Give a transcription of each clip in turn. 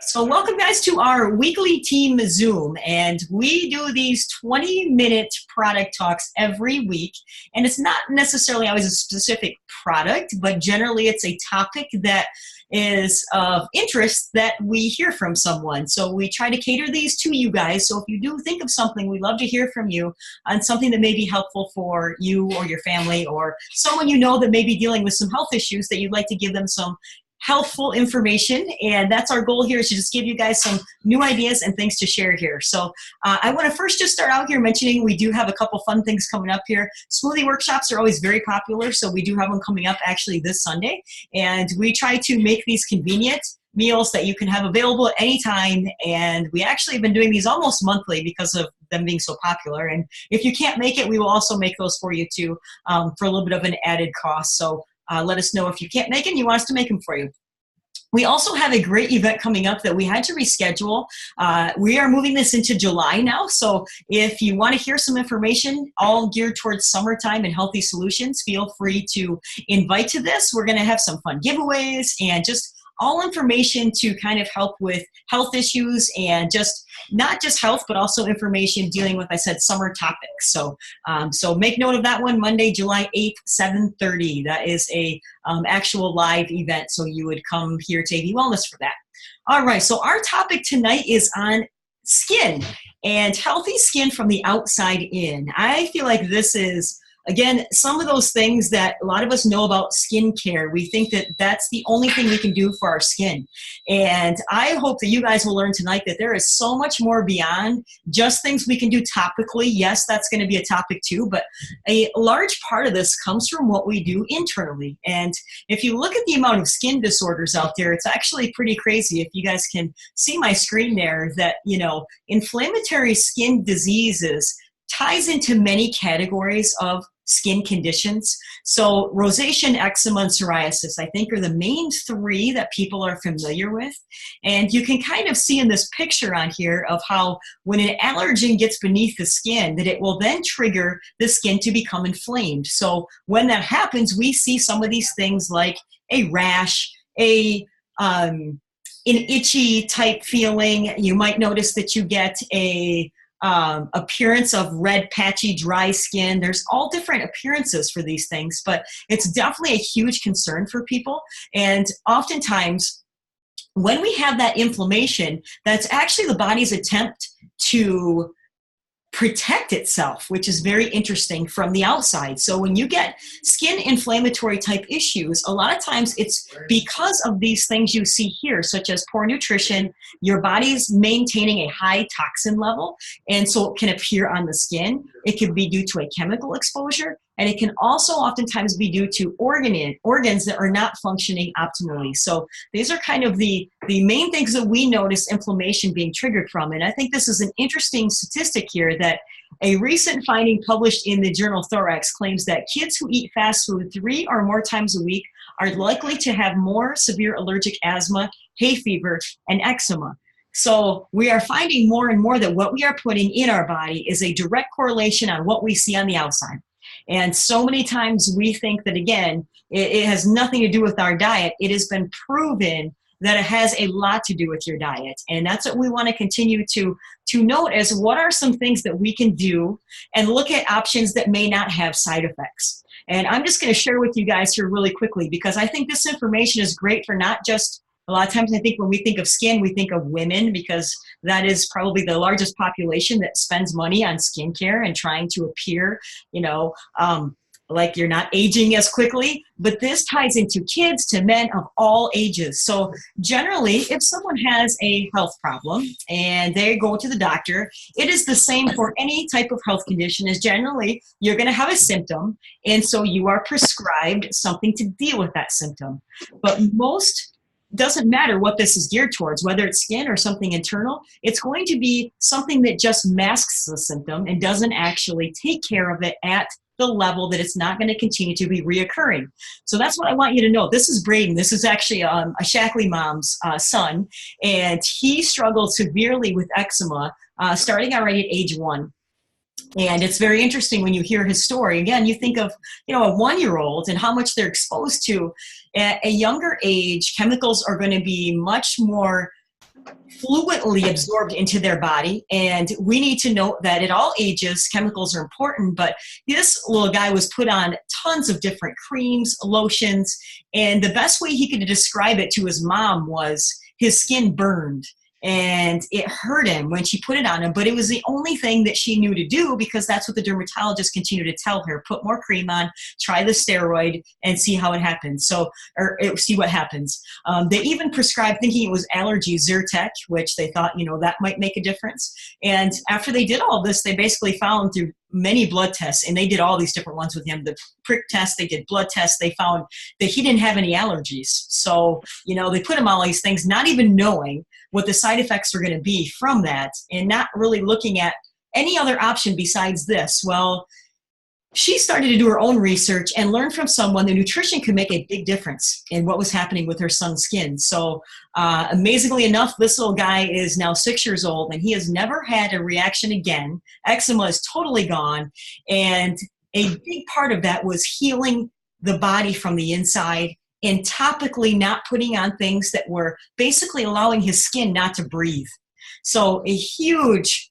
So welcome guys to our weekly team Zoom, and we do these 20-minute product talks every week, and it's not necessarily always a specific product, but generally it's a topic that is of interest that we hear from someone. So we try to cater these to you guys. So if you do think of something, we'd love to hear from you on something that may be helpful for you or your family or someone you know that may be dealing with some health issues that you'd like to give them some helpful information. And that's our goal here, is to just give you guys some new ideas and things to share here. So I want to first just start out here mentioning we do have a couple fun things coming up here. Smoothie workshops are always very popular, so we do have one coming up actually this Sunday, and we try to make these convenient meals that you can have available at any time. And we actually have been doing these almost monthly because of them being so popular. And if you can't make it, we will also make those for you too, for a little bit of an added cost. So let us know if you can't make it and you want us to make them for you. We also have a great event coming up that we had to reschedule. We are moving this into July now, so if you want to hear some information all geared towards summertime and healthy solutions, feel free to invite to this. We're going to have some fun giveaways and just all information to kind of help with health issues, and just not just health, but also information dealing with, I said, summer topics. So so make note of that one, Monday, July 8th, 7:30. That is a actual live event, so you would come here to AV Wellness for that. All right, so our topic tonight is on skin and healthy skin from the outside in. I feel like this is, again, some of those things that a lot of us know about skincare. We think that that's the only thing we can do for our skin. And I hope that you guys will learn tonight that there is so much more beyond just things we can do topically. Yes, that's going to be a topic too, but a large part of this comes from what we do internally. And if you look at the amount of skin disorders out there, it's actually pretty crazy. If you guys can see my screen there, that, you know, inflammatory skin diseases ties into many categories of skin conditions. So rosacea, and eczema, and psoriasis, I think, are the main three that people are familiar with. And you can kind of see in this picture on here of how when an allergen gets beneath the skin, that it will then trigger the skin to become inflamed. So when that happens, we see some of these things like a rash, an itchy type feeling. You might notice that you get a appearance of red, patchy, dry skin. There's all different appearances for these things, but it's definitely a huge concern for people. And oftentimes, when we have that inflammation, that's actually the body's attempt to protect itself, which is very interesting from the outside. So when you get skin inflammatory type issues, a lot of times it's because of these things you see here, such as poor nutrition, your body's maintaining a high toxin level, and so it can appear on the skin. It could be due to a chemical exposure, and it can also oftentimes be due to organs that are not functioning optimally. So these are kind of the main things that we notice inflammation being triggered from. And I think this is an interesting statistic here, that a recent finding published in the journal Thorax claims that kids who eat fast food 3 or more times a week are likely to have more severe allergic asthma, hay fever, and eczema. So we are finding more and more that what we are putting in our body is a direct correlation on what we see on the outside. And so many times we think that, again, it has nothing to do with our diet. It has been proven that it has a lot to do with your diet. And that's what we want to continue to note, as what are some things that we can do and look at options that may not have side effects. And I'm just going to share with you guys here really quickly, because I think this information is great for not just, a lot of times I think when we think of skin, we think of women, because that is probably the largest population that spends money on skincare and trying to appear, you know, like you're not aging as quickly. But this ties into kids, to men of all ages. So generally, if someone has a health problem and they go to the doctor, it is the same for any type of health condition. Is generally you're going to have a symptom, and so you are prescribed something to deal with that symptom. But most, doesn't matter what this is geared towards, whether it's skin or something internal, it's going to be something that just masks the symptom and doesn't actually take care of it at the level that it's not going to continue to be reoccurring. So that's what I want you to know. This is Braden. This is actually a Shackley mom's son, and he struggled severely with eczema starting already at age 1. And it's very interesting when you hear his story. Again, you think of, you know, a 1-year-old and how much they're exposed to. At a younger age, chemicals are going to be much more fluently absorbed into their body. And we need to note that at all ages, chemicals are important, but this little guy was put on tons of different creams, lotions, and the best way he could describe it to his mom was his skin burned. And it hurt him when she put it on him, but it was the only thing that she knew to do because that's what the dermatologist continued to tell her. Put more cream on, try the steroid, and see how it happens. So, or see what happens. They even prescribed, thinking it was allergy, Zyrtec, which they thought, that might make a difference. And after they did all this, they basically found through many blood tests, and they did all these different ones with him, the prick test, they did blood tests, they found that he didn't have any allergies. So, they put him on all these things, not even knowing what the side effects were going to be from that, and not really looking at any other option besides this. Well, she started to do her own research and learn from someone that nutrition could make a big difference in what was happening with her son's skin. So amazingly enough, this little guy is now 6 years old and he has never had a reaction again. Eczema is totally gone. And a big part of that was healing the body from the inside and topically not putting on things that were basically allowing his skin not to breathe. So a huge,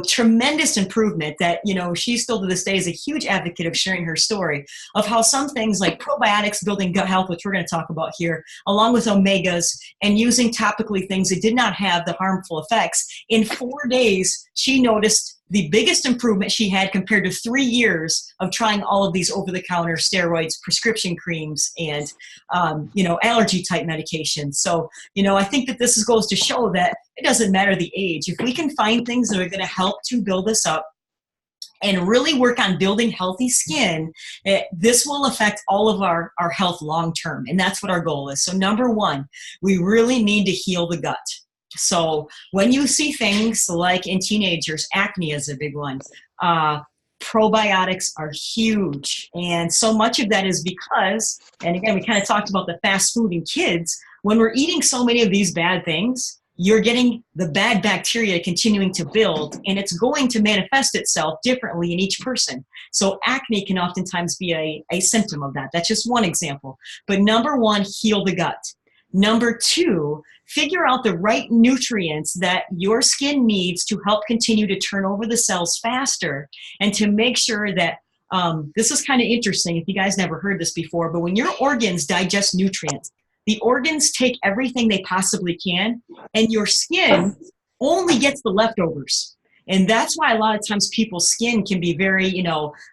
tremendous improvement that, she still to this day is a huge advocate of sharing her story of how some things like probiotics building gut health, which we're going to talk about here, along with omegas and using topically things that did not have the harmful effects. In 4 days, she noticed the biggest improvement she had compared to 3 years of trying all of these over-the-counter steroids, prescription creams, and, allergy-type medications. So, I think that this goes to show that it doesn't matter the age. If we can find things that are going to help to build us up and really work on building healthy skin, this will affect all of our health long-term, and that's what our goal is. So number one, we really need to heal the gut. So when you see things like in teenagers, acne is a big one. Probiotics are huge. And so much of that is because, and again, we kind of talked about the fast food in kids, when we're eating so many of these bad things, you're getting the bad bacteria continuing to build, and it's going to manifest itself differently in each person. So acne can oftentimes be a symptom of that. That's just one example. But number one, heal the gut. Number two, figure out the right nutrients that your skin needs to help continue to turn over the cells faster, and to make sure that, this is kind of interesting if you guys never heard this before, but when your organs digest nutrients, the organs take everything they possibly can, and your skin only gets the leftovers. And that's why a lot of times people's skin can be very,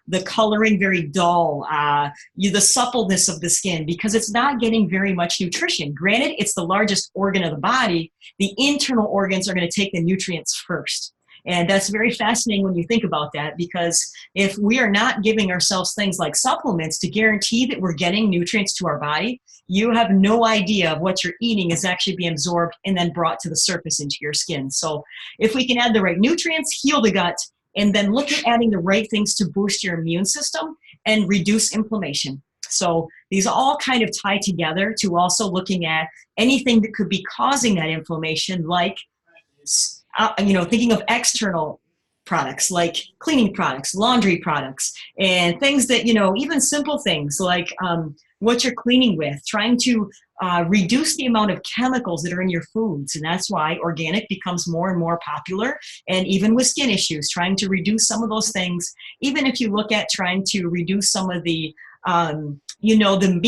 the coloring very dull, the suppleness of the skin, because it's not getting very much nutrition. Granted, it's the largest organ of the body. The internal organs are going to take the nutrients first. And that's very fascinating when you think about that, because if we are not giving ourselves things like supplements to guarantee that we're getting nutrients to our body, you have no idea of what you're eating is actually being absorbed and then brought to the surface into your skin. So if we can add the right nutrients, heal the gut, and then look at adding the right things to boost your immune system and reduce inflammation. So these all kind of tie together to also looking at anything that could be causing that inflammation, like thinking of external products like cleaning products, laundry products, and things that, even simple things like what you're cleaning with, trying to reduce the amount of chemicals that are in your foods. And that's why organic becomes more and more popular. And even with skin issues, trying to reduce some of those things, even if you look at trying to reduce some of the, the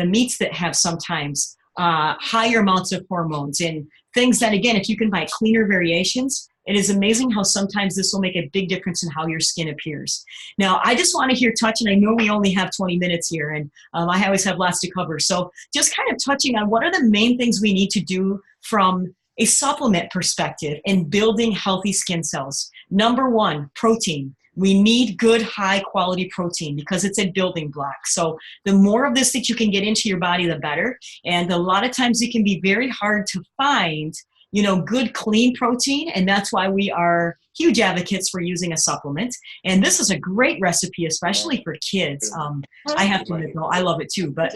meats that have sometimes higher amounts of hormones and things that, again, if you can buy cleaner variations, it is amazing how sometimes this will make a big difference in how your skin appears. Now, I just want to hear touch, and I know we only have 20 minutes here, and I always have lots to cover. So just kind of touching on what are the main things we need to do from a supplement perspective in building healthy skin cells. Number one, protein. We need good, high quality protein because it's a building block. So the more of this that you can get into your body, the better. And a lot of times it can be very hard to find, good, clean protein. And that's why we are huge advocates for using a supplement. And this is a great recipe, especially for kids. I have to admit, though, I love it too. But,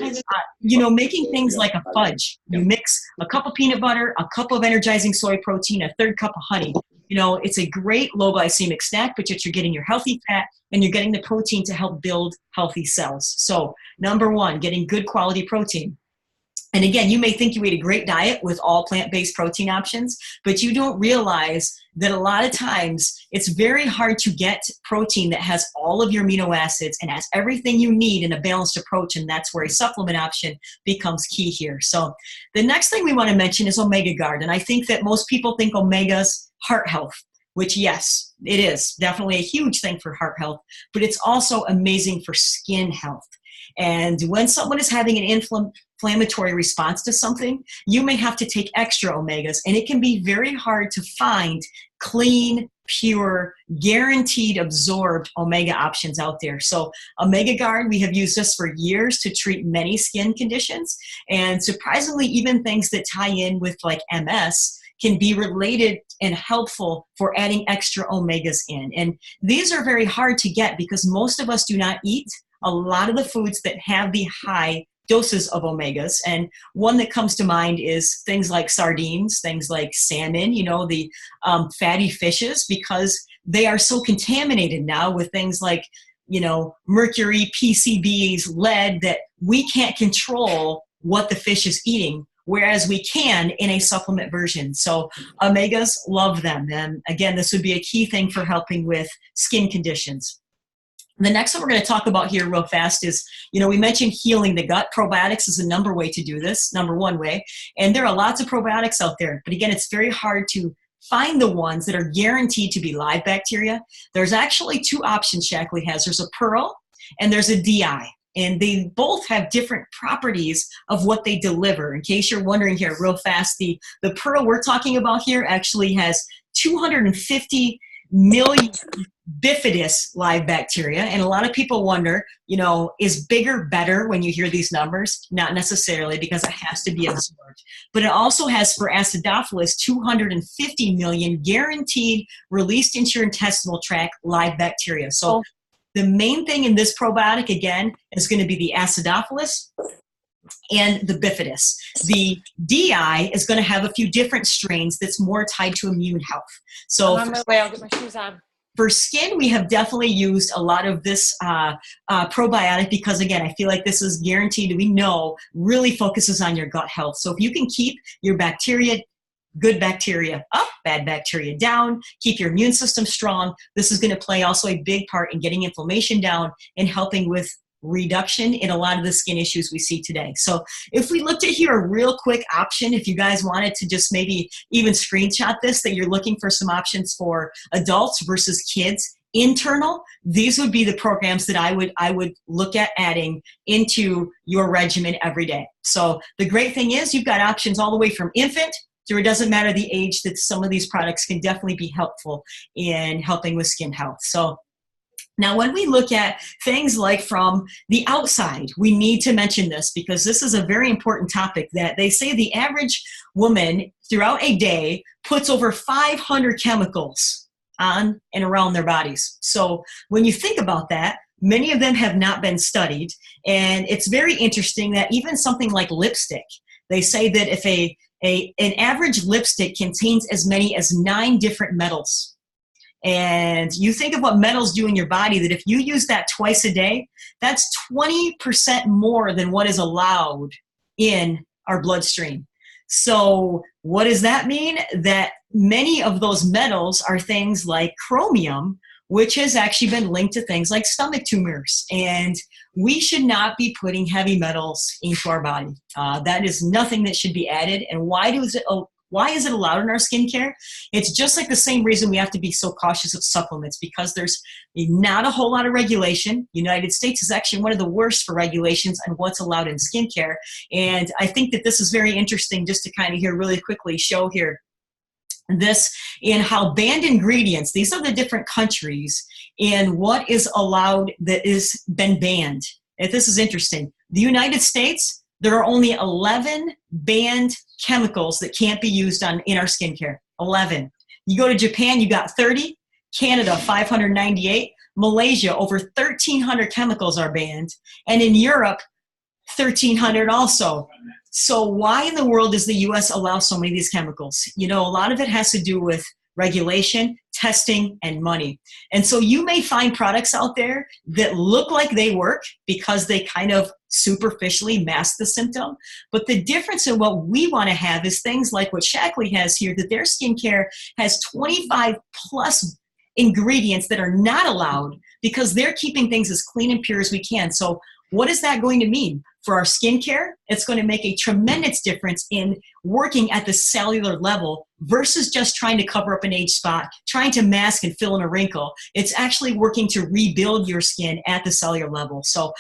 making things like a fudge. You mix a cup of peanut butter, a cup of energizing soy protein, a third cup of honey. It's a great low glycemic snack, but yet you're getting your healthy fat and you're getting the protein to help build healthy cells. So number one, getting good quality protein. And again, you may think you ate a great diet with all plant-based protein options, but you don't realize that a lot of times it's very hard to get protein that has all of your amino acids and has everything you need in a balanced approach, and that's where a supplement option becomes key here. So the next thing we want to mention is Omega Guard, and I think that most people think Omega's heart health, which yes, it is definitely a huge thing for heart health, but it's also amazing for skin health. And when someone is having an inflammatory response to something, you may have to take extra omegas, and it can be very hard to find clean, pure, guaranteed absorbed omega options out there. So Omega Guard, we have used this for years to treat many skin conditions, and surprisingly, even things that tie in with like MS can be related and helpful for adding extra omegas in. And these are very hard to get because most of us do not eat a lot of the foods that have the high doses of omegas. And one that comes to mind is things like sardines, things like salmon, you know, the fatty fishes, because they are so contaminated now with things like, you know, mercury, PCBs, lead, that we can't control what the fish is eating, whereas we can in a supplement version. So omegas, love them. And again, this would be a key thing for helping with skin conditions. The next one we're going to talk about here real fast is, you know, we mentioned healing the gut. Probiotics is the number one way. And there are lots of probiotics out there. But again, it's very hard to find the ones that are guaranteed to be live bacteria. There's actually two options Shaklee has. There's a Pearl and there's a DI. And they both have different properties of what they deliver. In case you're wondering here real fast, the Pearl we're talking about here actually has 250 million bifidus live bacteria. And a lot of people wonder, you know, is bigger better when you hear these numbers? Not necessarily, because it has to be absorbed. But it also has, for acidophilus, 250 million guaranteed released into your intestinal tract live bacteria. So the main thing in this probiotic, again, is going to be the acidophilus and the bifidus. The DI is going to have a few different strains that's more tied to immune health. So I'm on my way. I'll get my shoes on. For skin, we have definitely used a lot of this probiotic because, again, I feel like this is guaranteed, we know, really focuses on your gut health. So if you can keep your bacteria, good bacteria up, bad bacteria down, keep your immune system strong, this is going to play also a big part in getting inflammation down and helping with reduction in a lot of the skin issues we see today. So if we looked at here a real quick option, if you guys wanted to just maybe even screenshot this, that you're looking for some options for adults versus kids, internal, these would be the programs that I would look at adding into your regimen every day. So the great thing is you've got options all the way from infant through, it doesn't matter the age, that some of these products can definitely be helpful in helping with skin health. So now, when we look at things like from the outside, we need to mention this because this is a very important topic, that they say the average woman throughout a day puts over 500 chemicals on and around their bodies. So when you think about that, many of them have not been studied. And it's very interesting that even something like lipstick, they say that if an average lipstick contains as many as 9 different metals. And you think of what metals do in your body, that if you use that twice a day, that's 20% more than what is allowed in our bloodstream. So what does that mean? That many of those metals are things like chromium, which has actually been linked to things like stomach tumors. And we should not be putting heavy metals into our body. That is nothing that should be added. And why is it allowed in our skincare? It's just like the same reason we have to be so cautious of supplements, because there's not a whole lot of regulation. United States is actually one of the worst for regulations on what's allowed in skincare. And I think that this is very interesting, just to kind of here really quickly show here this in how banned ingredients, these are the different countries and what is allowed that is been banned. If this is interesting, the United States, there are only 11 banned chemicals that can't be used in our skincare. 11. You go to Japan, you got 30. Canada, 598. Malaysia, over 1,300 chemicals are banned. And in Europe, 1,300 also. So why in the world does the U.S. allow so many of these chemicals? You know, a lot of it has to do with regulation, testing, and money. And so you may find products out there that look like they work because they kind of superficially mask the symptom. But the difference in what we want to have is things like what Shaklee has here, that their skincare has 25 plus ingredients that are not allowed because they're keeping things as clean and pure as we can. So what is that going to mean? For our skincare, it's going to make a tremendous difference in working at the cellular level versus just trying to cover up an age spot, trying to mask and fill in a wrinkle. It's actually working to rebuild your skin at the cellular level. So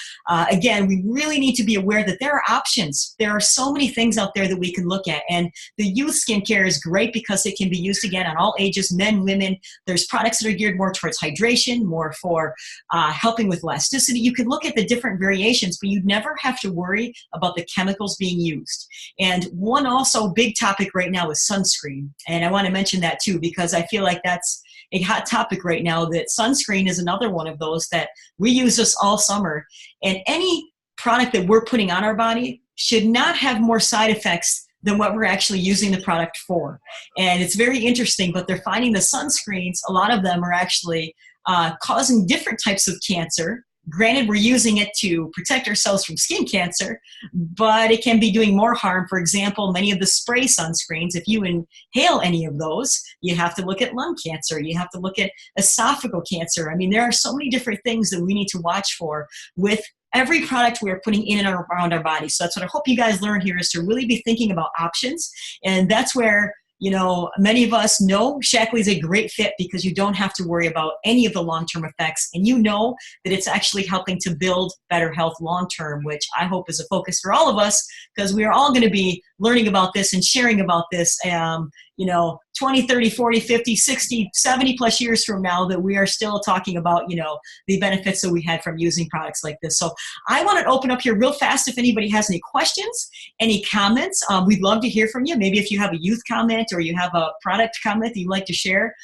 again, we really need to be aware that there are options. There are so many things out there that we can look at. And the youth skincare is great because it can be used again on all ages, men, women. There's products that are geared more towards hydration, more for helping with elasticity. You can look at the different variations, but you'd never have to worry about the chemicals being used. And one also big topic right now is sunscreen. And I want to mention that too, because I feel like that's a hot topic right now, that sunscreen is another one of those that we use this all summer. And any product that we're putting on our body should not have more side effects than what we're actually using the product for. And it's very interesting, but they're finding the sunscreens, a lot of them are actually causing different types of cancer. Granted, we're using it to protect ourselves from skin cancer, but it can be doing more harm. For example, many of the spray sunscreens, if you inhale any of those, you have to look at lung cancer. You have to look at esophageal cancer. I mean, there are so many different things that we need to watch for with every product we're putting in and around our body. So that's what I hope you guys learn here, is to really be thinking about options. And that's where, you know, many of us know Shaklee is a great fit because you don't have to worry about any of the long-term effects. And you know that it's actually helping to build better health long-term, which I hope is a focus for all of us, because we are all going to be learning about this and sharing about this, you know, 20, 30, 40, 50, 60, 70 plus years from now, that we are still talking about, you know, the benefits that we had from using products like this. So I want to open up here real fast if anybody has any questions, any comments. We'd love to hear from you. Maybe if you have a youth comment or you have a product comment that you'd like to share,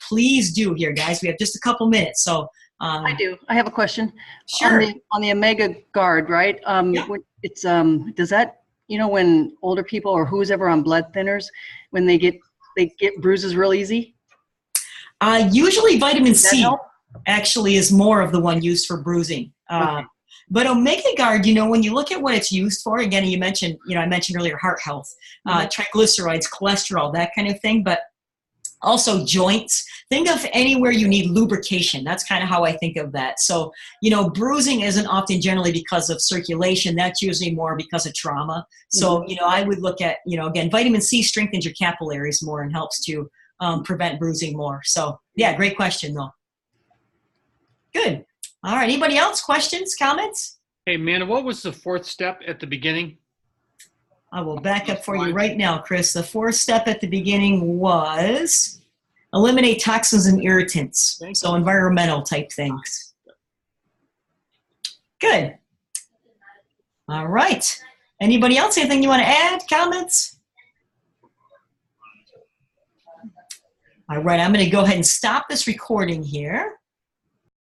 please do here, guys. We have just a couple minutes. So I do. I have a question. Sure. On the Omega Guard, right? Yeah. It's does that, you know, when older people or who's ever on blood thinners, when they get bruises real easy? Usually vitamin C help? actually is more of the one used for bruising. Okay. But Omega Guard, you know, when you look at what it's used for, again, you mentioned, you know, I mentioned earlier heart health, triglycerides, cholesterol, that kind of thing, but also joints. Think of anywhere you need lubrication. That's kind of how I think of that. So, you know, bruising isn't often generally because of circulation. That's usually more because of trauma. So, you know, I would look at, you know, again, vitamin C strengthens your capillaries more and helps to prevent bruising more. So, yeah, great question, though. Good. All right. Anybody else? Questions, comments? Hey, Amanda, what was the fourth step at the beginning? I will back up for you right now, Chris. The fourth step at the beginning was eliminate toxins and irritants. So environmental type things. Good. All right. Anybody else? Anything you want to add? Comments? All right. I'm going to go ahead and stop this recording here.